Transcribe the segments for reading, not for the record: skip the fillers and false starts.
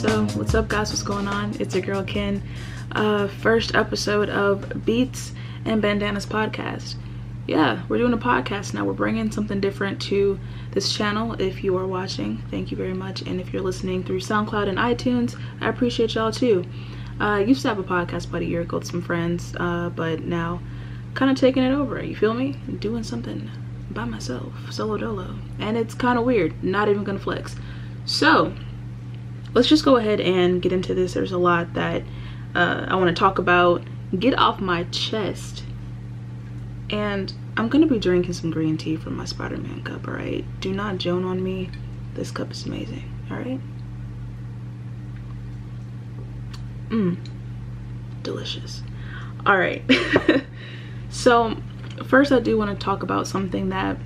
So what's up guys, what's going on? It's your girl Ken. First episode of Beats and Bandanas Podcast. Yeah, we're doing a podcast now. We're bringing something different to this channel. If you are watching, thank you very much. And if you're listening through Soundcloud and iTunes, I appreciate y'all too. I used to have a podcast about a year ago with some friends, but now kind of taking it over, you feel me? Doing something by myself, solo dolo. And it's kind of weird, not even gonna flex. So let's just go ahead and get into this. There's a lot that I want to talk about, get off my chest. And I'm gonna be drinking some green tea from my Spider-Man cup, alright? Do not joan on me. This cup is amazing, alright? Delicious. Alright. So first I do want to talk about something that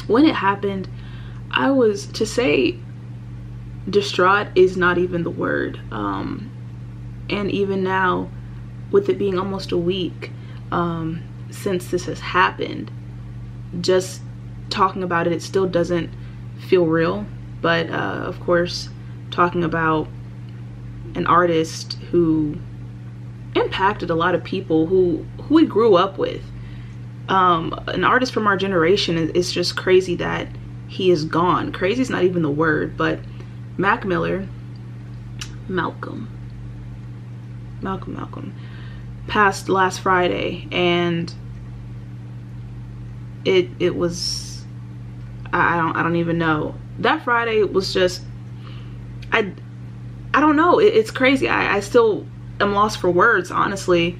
when it happened, I was, to say distraught is not even the word. And even now, with it being almost a week since this has happened, just talking about it, it still doesn't feel real. But of course, talking about an artist who impacted a lot of people who we grew up with, an artist from our generation, it's just crazy that he is gone. Crazy is not even the word, but Malcolm passed last Friday, and it was, I don't even know. That Friday was just, I don't know, it's crazy. I still am lost for words, honestly.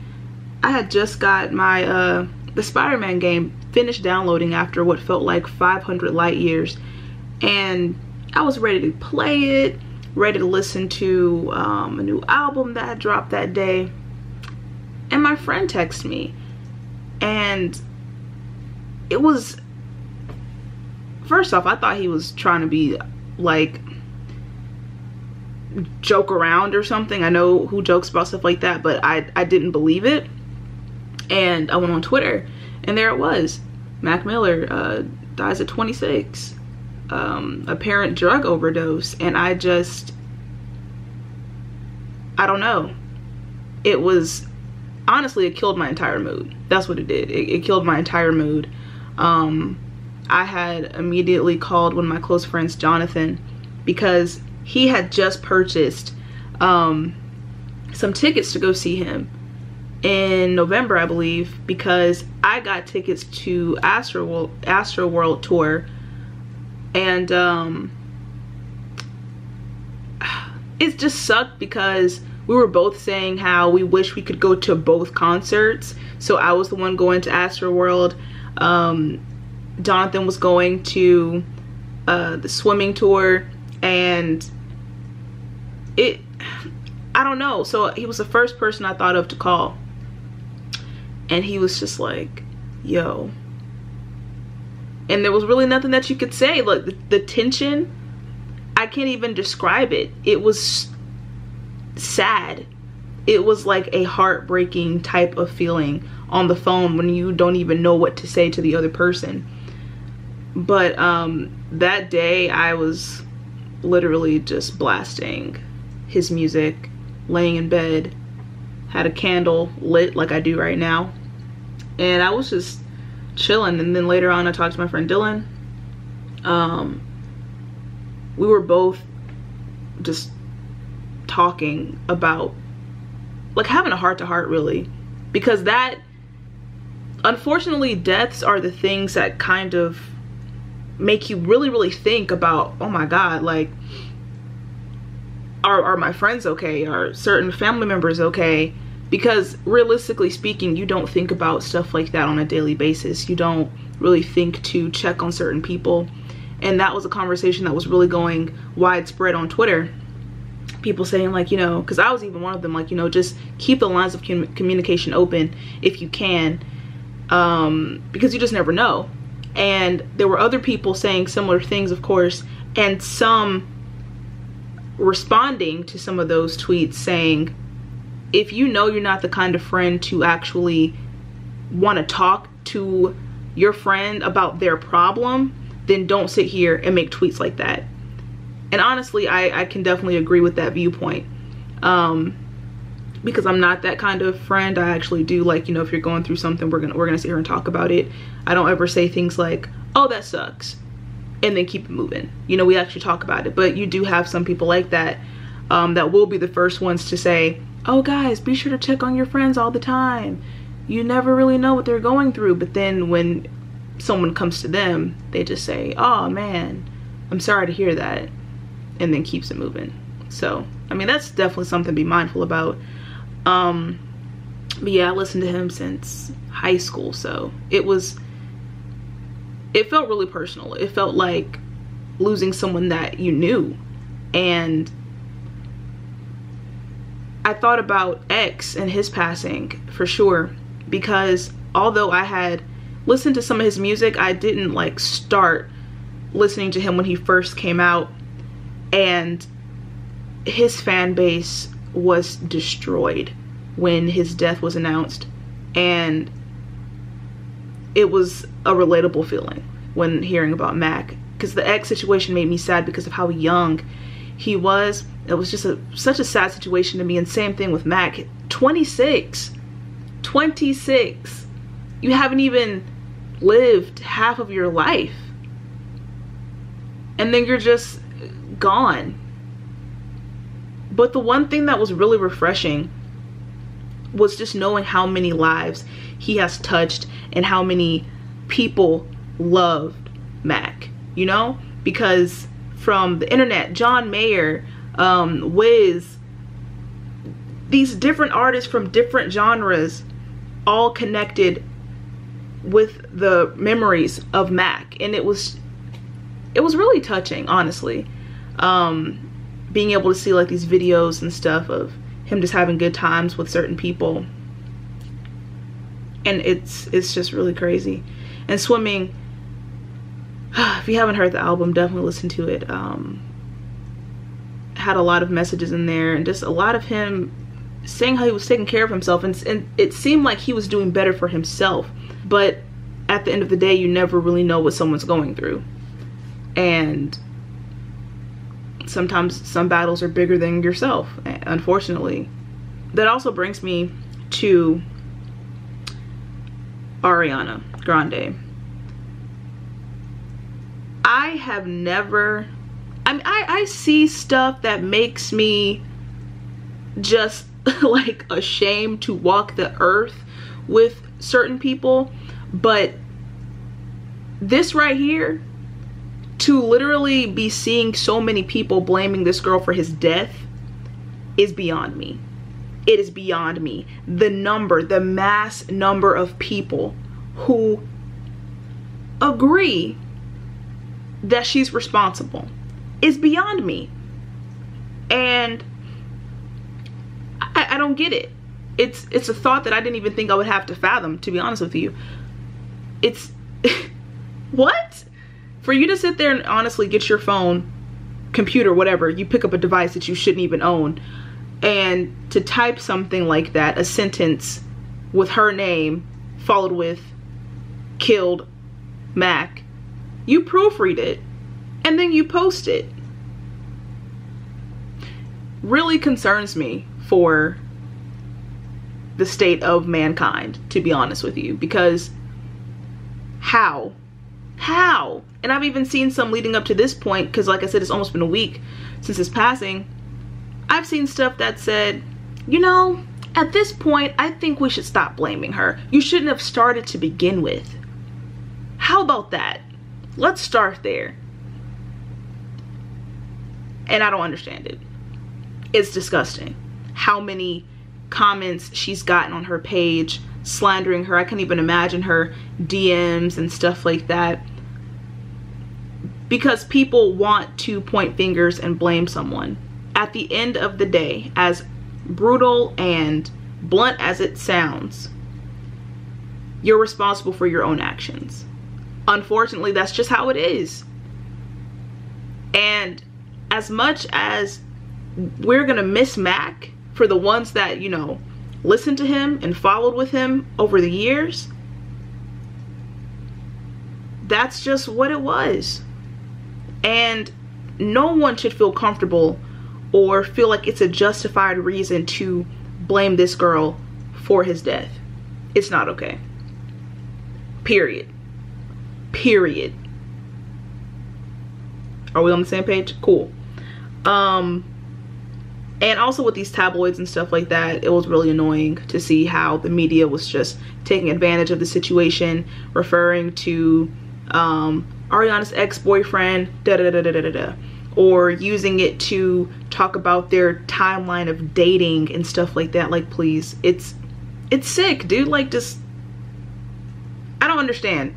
I had just got my the Spider-Man game finished downloading after what felt like 500 light years, and I was ready to play it, ready to listen to a new album that had dropped that day, and my friend texted me, and it was, first off, I thought he was trying to be like joke around or something. I know who jokes about stuff like that, but I didn't believe it. And I went on Twitter, and there it was. Mac Miller dies at 26. Apparent drug overdose. And I don't know. It was, honestly, it killed my entire mood. That's what it did. It killed my entire mood. I had immediately called one of my close friends, Jonathan, because he had just purchased some tickets to go see him in November, I believe, because I got tickets to Astro World tour, and it just sucked because we were both saying how we wish we could go to both concerts. So I was the one going to Astro World, Jonathan was going to the swimming tour, and I don't know. So he was the first person I thought of to call. And he was just like, yo. And there was really nothing that you could say. Like, the tension, I can't even describe it. It was sad. It was like a heartbreaking type of feeling on the phone when you don't even know what to say to the other person. But that day, I was literally just blasting his music, laying in bed, had a candle lit like I do right now, and I was just chilling. And then later on, I talked to my friend Dylan. We were both just talking about, like, having a heart-to-heart, really, because that, unfortunately, deaths are the things that kind of make you really think about, oh my god, like, are my friends okay? Are certain family members okay? Because realistically speaking, you don't think about stuff like that on a daily basis. You don't really think to check on certain people. And that was a conversation that was really going widespread on Twitter. People saying, like, you know, because I was even one of them, like, you know, just keep the lines of communication open if you can, because you just never know. And there were other people saying similar things, of course, and some responding to some of those tweets saying, if you know you're not the kind of friend to actually want to talk to your friend about their problem, then don't sit here and make tweets like that. And honestly, I can definitely agree with that viewpoint. Because I'm not that kind of friend. I actually do, like, you know, if you're going through something, we're gonna sit here and talk about it. I don't ever say things like, oh, that sucks, and then keep it moving. You know, we actually talk about it. But you do have some people like that, that will be the first ones to say, oh guys, be sure to check on your friends all the time. You never really know what they're going through. But then when someone comes to them, they just say, oh man, I'm sorry to hear that, and then keeps it moving. So I mean, that's definitely something to be mindful about. But yeah, I listened to him since high school, so it felt really personal. It felt like losing someone that you knew. And I thought about X and his passing for sure, because although I had listened to some of his music, I didn't like start listening to him when he first came out, and his fan base was destroyed when his death was announced. And it was a relatable feeling when hearing about Mac, because the X situation made me sad because of how young he was. It was just such a sad situation to me. And same thing with Mac. 26. You haven't even lived half of your life, and then you're just gone. But the one thing that was really refreshing was just knowing how many lives he has touched and how many people loved Mac, you know? Because from the internet, John Mayer, Wiz, these different artists from different genres all connected with the memories of Mac. And it was really touching, honestly. Being able to see like these videos and stuff of him just having good times with certain people, and it's just really crazy. And Swimming, if you haven't heard the album, definitely listen to it. Had a lot of messages in there, and just a lot of him saying how he was taking care of himself, and it seemed like he was doing better for himself. But at the end of the day, you never really know what someone's going through, and sometimes some battles are bigger than yourself, unfortunately. That also brings me to Ariana Grande. I have never, I mean, I see stuff that makes me just like ashamed to walk the earth with certain people, but this right here, to literally be seeing so many people blaming this girl for his death, is beyond me. It is beyond me. The mass number of people who agree that she's responsible is beyond me. And I don't get it. It's a thought that I didn't even think I would have to fathom, to be honest with you. It's what? For you to sit there and honestly get your phone, computer, whatever, you pick up a device that you shouldn't even own, and to type something like that, a sentence with her name followed with killed Mac, you proofread it and then you post it, really concerns me for the state of mankind, to be honest with you. Because how? And I've even seen some leading up to this point, because like I said, it's almost been a week since his passing. I've seen stuff that said, you know, at this point, I think we should stop blaming her. You shouldn't have started to begin with. How about that? Let's start there. And I don't understand it. It's disgusting how many comments she's gotten on her page slandering her. I can't even imagine her DMs and stuff like that, because people want to point fingers and blame someone. At the end of the day, as brutal and blunt as it sounds, you're responsible for your own actions. Unfortunately, that's just how it is. And as much as we're gonna miss Mac, for the ones that, you know, listened to him and followed with him over the years, that's just what it was. And no one should feel comfortable or feel like it's a justified reason to blame this girl for his death. It's not okay. Period. Period. Are we on the same page? Cool. And also with these tabloids and stuff like that, it was really annoying to see how the media was just taking advantage of the situation, referring to Ariana's ex-boyfriend, or using it to talk about their timeline of dating and stuff like that. Like, please, it's sick, dude. Like, just, I don't understand.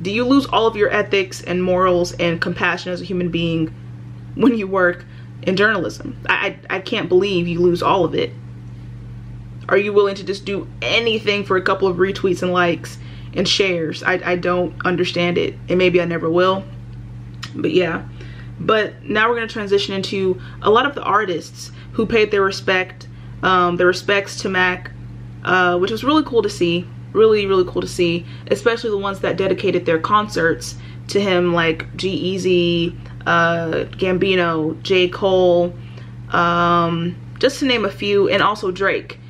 Do you lose all of your ethics and morals and compassion as a human being when you work in journalism? I can't believe you lose all of it. Are you willing to just do anything for a couple of retweets and likes and shares? I don't understand it, and maybe I never will. But yeah. But now we're going to transition into a lot of the artists who paid their respects to Mac, which was really cool to see. Really, really cool to see, especially the ones that dedicated their concerts to him, like G-Eazy, Gambino, J. Cole, just to name a few, and also Drake.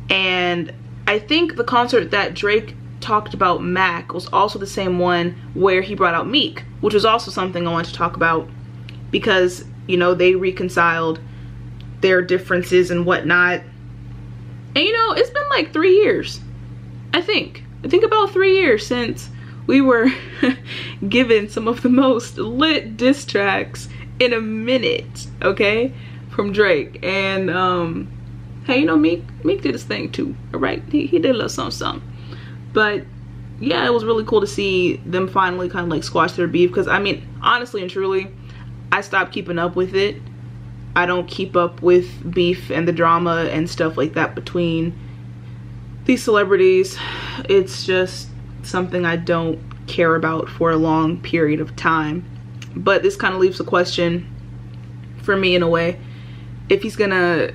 And I think the concert that Drake talked about Mac was also the same one where he brought out Meek, which was also something I wanted to talk about, because, you know, they reconciled their differences and whatnot. And, you know, it's been like 3 years. I think about 3 years since we were given some of the most lit diss tracks in a minute, okay, from Drake. And hey, you know, Meek did his thing too, all right? He did a little something. But yeah, it was really cool to see them finally kind of like squash their beef, because I mean, honestly and truly, I stopped keeping up with it. I don't keep up with beef and the drama and stuff like that between these celebrities. It's just something I don't care about for a long period of time. But this kind of leaves a question for me in a way. If he's gonna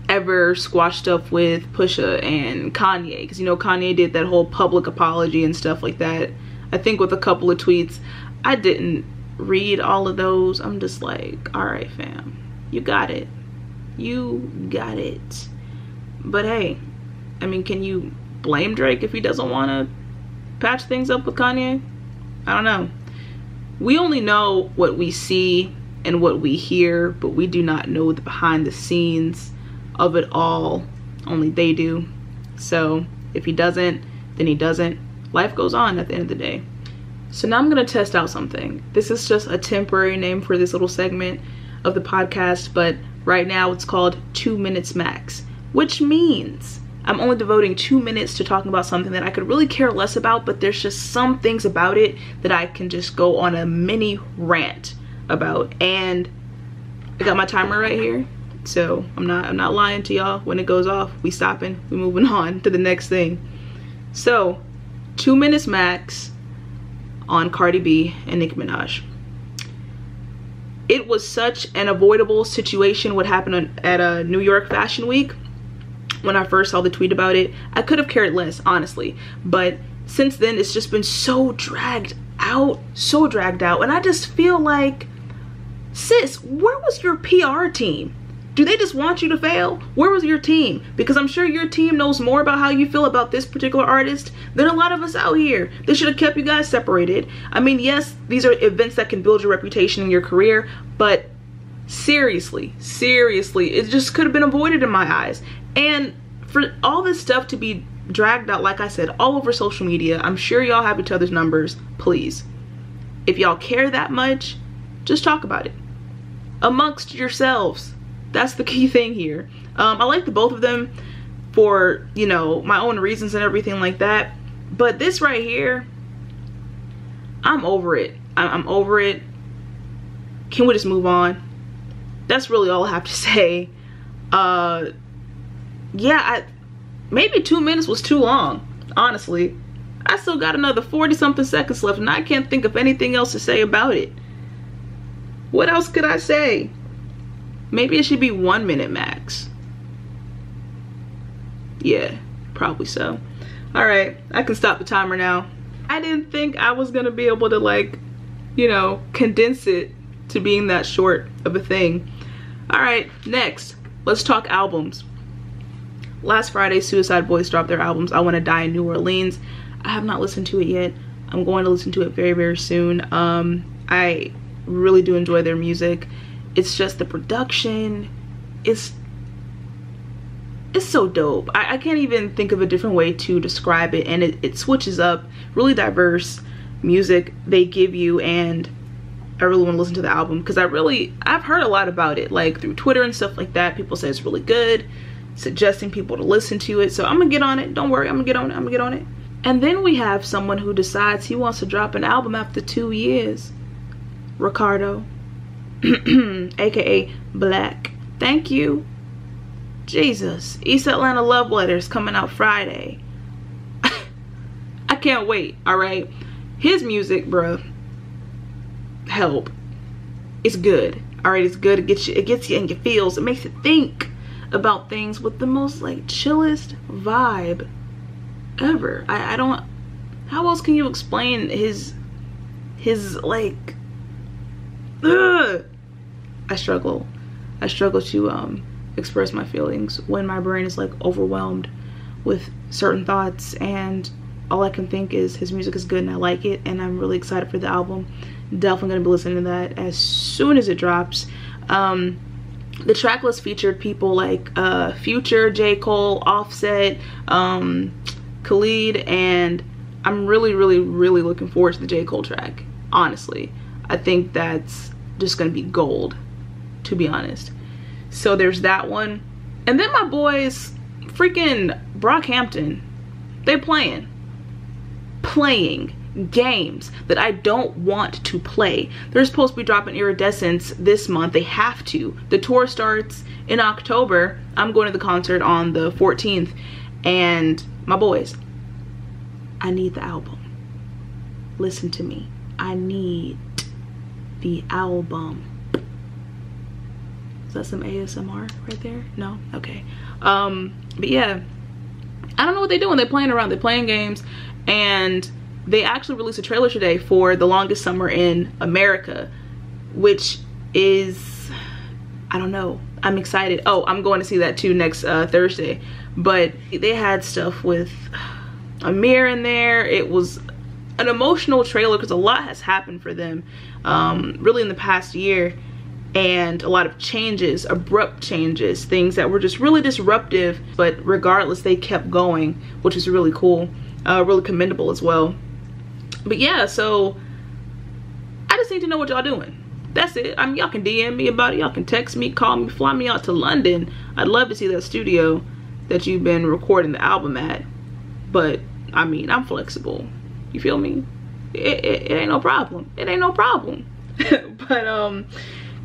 ever squash stuff with Pusha and Kanye, because, you know, Kanye did that whole public apology and stuff like that. I think with a couple of tweets. I didn't read all of those. I'm just like, all right, fam, you got it. You got it. But hey, I mean, can you blame Drake if he doesn't want to patch things up with Kanye? I don't know. We only know what we see and what we hear, but we do not know the behind the scenes of it all. Only they do. So if he doesn't, then he doesn't. Life goes on at the end of the day. So now I'm going to test out something. This is just a temporary name for this little segment of the podcast, but right now it's called 2 minutes max, which means I'm only devoting 2 minutes to talking about something that I could really care less about, but there's just some things about it that I can just go on a mini rant about. And I got my timer right here, so I'm not lying to y'all. When it goes off, we stopping, we moving on to the next thing. So 2 minutes max on Cardi B and Nicki Minaj. It was such an avoidable situation what happened at a New York Fashion Week. When I first saw the tweet about it, I could have cared less, honestly. But since then, it's just been so dragged out. And I just feel like, sis, where was your PR team? Do they just want you to fail? Where was your team? Because I'm sure your team knows more about how you feel about this particular artist than a lot of us out here. They should have kept you guys separated. I mean, yes, these are events that can build your reputation in your career, but seriously, it just could have been avoided in my eyes. And for all this stuff to be dragged out, like I said, all over social media, I'm sure y'all have each other's numbers. Please, if y'all care that much, just talk about it amongst yourselves. That's the key thing here. I like the both of them for, you know, my own reasons and everything like that. But this right here, I'm over it. I'm over it. Can we just move on? That's really all I have to say. Yeah, maybe 2 minutes was too long, honestly. I still got another 40-something seconds left, and I can't think of anything else to say about it. What else could I say? Maybe it should be 1 minute max. Yeah, probably so. All right, I can stop the timer now. I didn't think I was gonna be able to, like, you know, condense it to being that short of a thing. All right, next, let's talk albums. Last Friday, Suicide Boys dropped their albums, I Wanna Die in New Orleans. I have not listened to it yet. I'm going to listen to it very, very soon. I really do enjoy their music. It's just the production, it's so dope. I can't even think of a different way to describe it, and it switches up, really diverse music they give you, and I really want to listen to the album because I've heard a lot about it, like through Twitter and stuff like that. People say it's really good, suggesting people to listen to it, so I'm gonna get on it. Don't worry, I'm gonna get on it. And then we have someone who decides he wants to drop an album after 2 years. Ricardo, aka Black. Thank you. Jesus. East Atlanta Love Letters coming out Friday. I can't wait. All right, his music, bruh, help. It's good. All right, it's good. It gets you in your feels. It makes you think about things with the most like chillest vibe ever. I don't, how else can you explain his like, ugh. I struggle to express my feelings when my brain is like overwhelmed with certain thoughts, and all I can think is his music is good and I like it, and I'm really excited for the album. Definitely gonna be listening to that as soon as it drops. The track list featured people like Future, J. Cole, Offset, Khalid, and I'm really looking forward to the J. Cole track. Honestly, I think that's just gonna be gold, to be honest. So there's that one. And then my boys, freaking Brockhampton, they playing games that I don't want to play. They're supposed to be dropping Iridescence this month. They have to. The tour starts in October. I'm going to the concert on the 14th. And my boys, I need the album. Listen to me. I need the album. Is that some ASMR right there? No? Okay. But yeah, I don't know what they're doing. They're playing around. They're playing games. And they actually released a trailer today for The Longest Summer in America, which is, I don't know. I'm excited. Oh, I'm going to see that too next Thursday. But they had stuff with Amir in there. It was an emotional trailer because a lot has happened for them really in the past year, and a lot of changes, abrupt changes, things that were just really disruptive, but regardless they kept going, which is really cool, really commendable as well. But yeah, so I just need to know what y'all doing. That's it. I mean, y'all can DM me about it, y'all can text me, call me, fly me out to London. I'd love to see that studio that you've been recording the album at. But I mean, I'm flexible, you feel me? It ain't no problem. It ain't no problem. But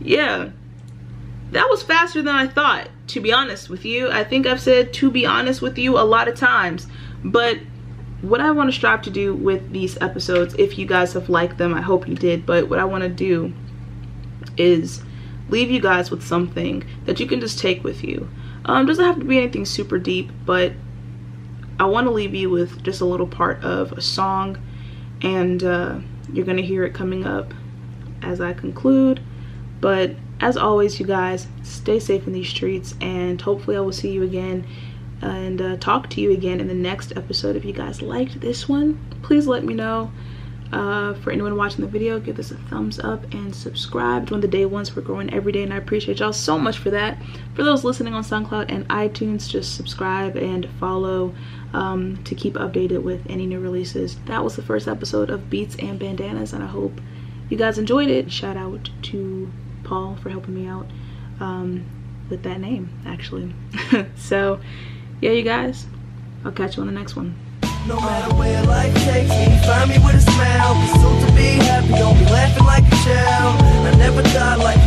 yeah, that was faster than I thought, to be honest with you. I think I've said to be honest with you a lot of times, but what I want to strive to do with these episodes, if you guys have liked them, I hope you did, but what I want to do is leave you guys with something that you can just take with you. Doesn't have to be anything super deep, but I want to leave you with just a little part of a song, and you're gonna hear it coming up as I conclude. But as always, you guys, stay safe in these streets, and hopefully I will see you again and talk to you again in the next episode. If you guys liked this one, please let me know. For anyone watching the video, give this a thumbs up and subscribe. It's one of the day ones. We're growing every day, and I appreciate y'all so much for that. For those listening on SoundCloud and iTunes, just subscribe and follow to keep updated with any new releases. That was the first episode of Beats and Bandanas, and I hope you guys enjoyed it. Shout out to Paul for helping me out with that name, actually. So yeah, you guys, I'll catch you on the next one. No matter where life takes me, find me with a smile. Be soon to be happy, don't be laughing like a child. I never thought like